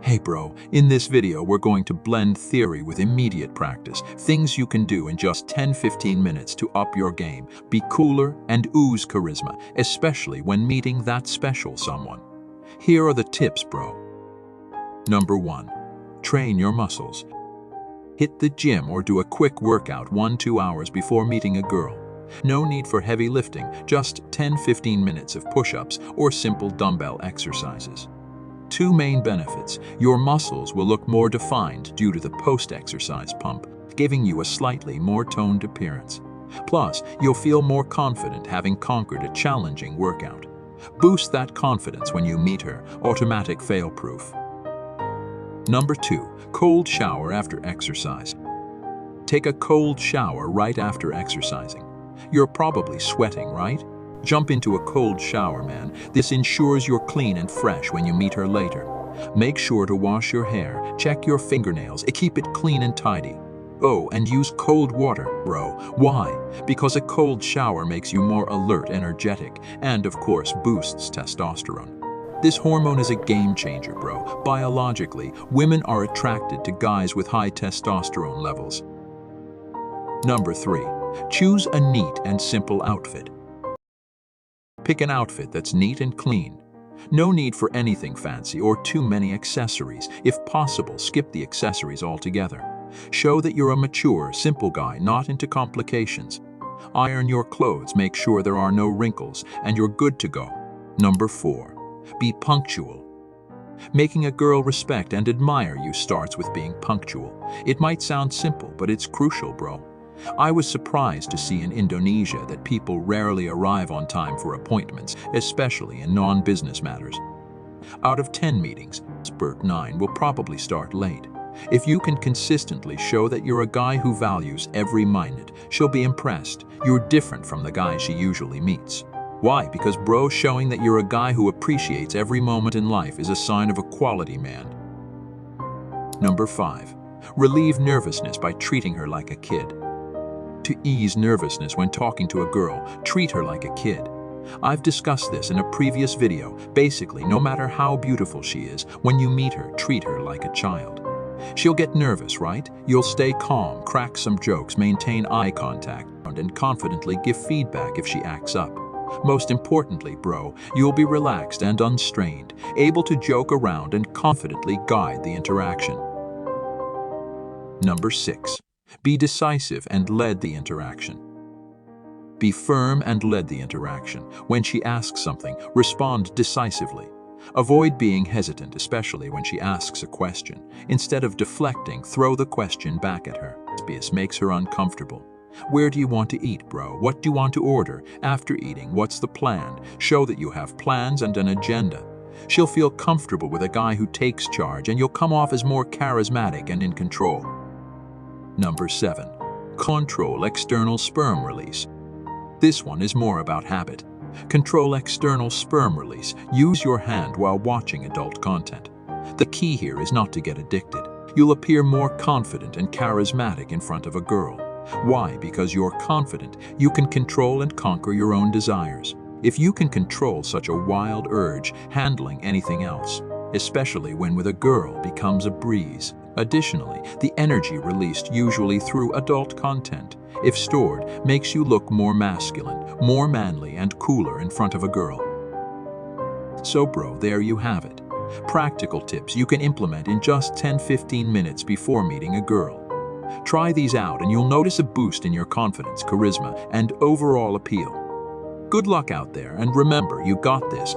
Hey bro, in this video we're going to blend theory with immediate practice, things you can do in just 10-15 minutes to up your game, be cooler, and ooze charisma, especially when meeting that special someone. Here are the tips, bro. Number 1. Train your muscles. Hit the gym or do a quick workout 1-2 hours before meeting a girl. No need for heavy lifting, just 10-15 minutes of push-ups or simple dumbbell exercises. 2 main benefits. Your muscles will look more defined due to the post-exercise pump, giving you a slightly more toned appearance. Plus, you'll feel more confident having conquered a challenging workout. Boost that confidence when you meet her, automatic fail-proof. Number 2. Cold shower after exercise. Take a cold shower right after exercising. You're probably sweating, right? Jump into a cold shower, man. This ensures you're clean and fresh when you meet her later. Make sure to wash your hair, check your fingernails, and keep it clean and tidy. Oh, and use cold water, bro. Why? Because a cold shower makes you more alert, energetic, and of course boosts testosterone. This hormone is a game changer, bro. Biologically, women are attracted to guys with high testosterone levels. Number 3. Choose a neat and simple outfit. Pick an outfit that's neat and clean. No need for anything fancy or too many accessories. If possible, skip the accessories altogether. Show that you're a mature, simple guy, not into complications. Iron your clothes, make sure there are no wrinkles, and you're good to go. Number 4. Be punctual. Making a girl respect and admire you starts with being punctual. It might sound simple, but it's crucial, bro. I was surprised to see in Indonesia that people rarely arrive on time for appointments, especially in non-business matters. Out of 10 meetings, 9 will probably start late. If you can consistently show that you're a guy who values every minute, she'll be impressed. You're different from the guys she usually meets. Why? Because bro, showing that you're a guy who appreciates every moment in life is a sign of a quality man. Number 5. Relieve nervousness by treating her like a kid. To ease nervousness when talking to a girl, treat her like a kid. I've discussed this in a previous video. Basically, no matter how beautiful she is, when you meet her, treat her like a child. She'll get nervous, right? You'll stay calm, crack some jokes, maintain eye contact, and confidently give feedback if she acts up. Most importantly, bro, you'll be relaxed and unstrained, able to joke around and confidently guide the interaction. Number 6. Be decisive and lead the interaction. Be firm and lead the interaction. When she asks something, respond decisively. Avoid being hesitant, especially when she asks a question. Instead of deflecting, throw the question back at her. This makes her uncomfortable. Where do you want to eat, bro? What do you want to order? After eating, what's the plan? Show that you have plans and an agenda. She'll feel comfortable with a guy who takes charge, and you'll come off as more charismatic and in control. Number 7. Control external sperm release. This one is more about habit. Control external sperm release. Use your hand while watching adult content. The key here is not to get addicted. You'll appear more confident and charismatic in front of a girl. Why? Because you're confident. You can control and conquer your own desires. If you can control such a wild urge, handling anything else, especially when with a girl, becomes a breeze. Additionally, the energy released usually through adult content, if stored, makes you look more masculine, more manly, and cooler in front of a girl. So bro, there you have it. Practical tips you can implement in just 10-15 minutes before meeting a girl. Try these out and you'll notice a boost in your confidence, charisma, and overall appeal. Good luck out there, and remember, you got this.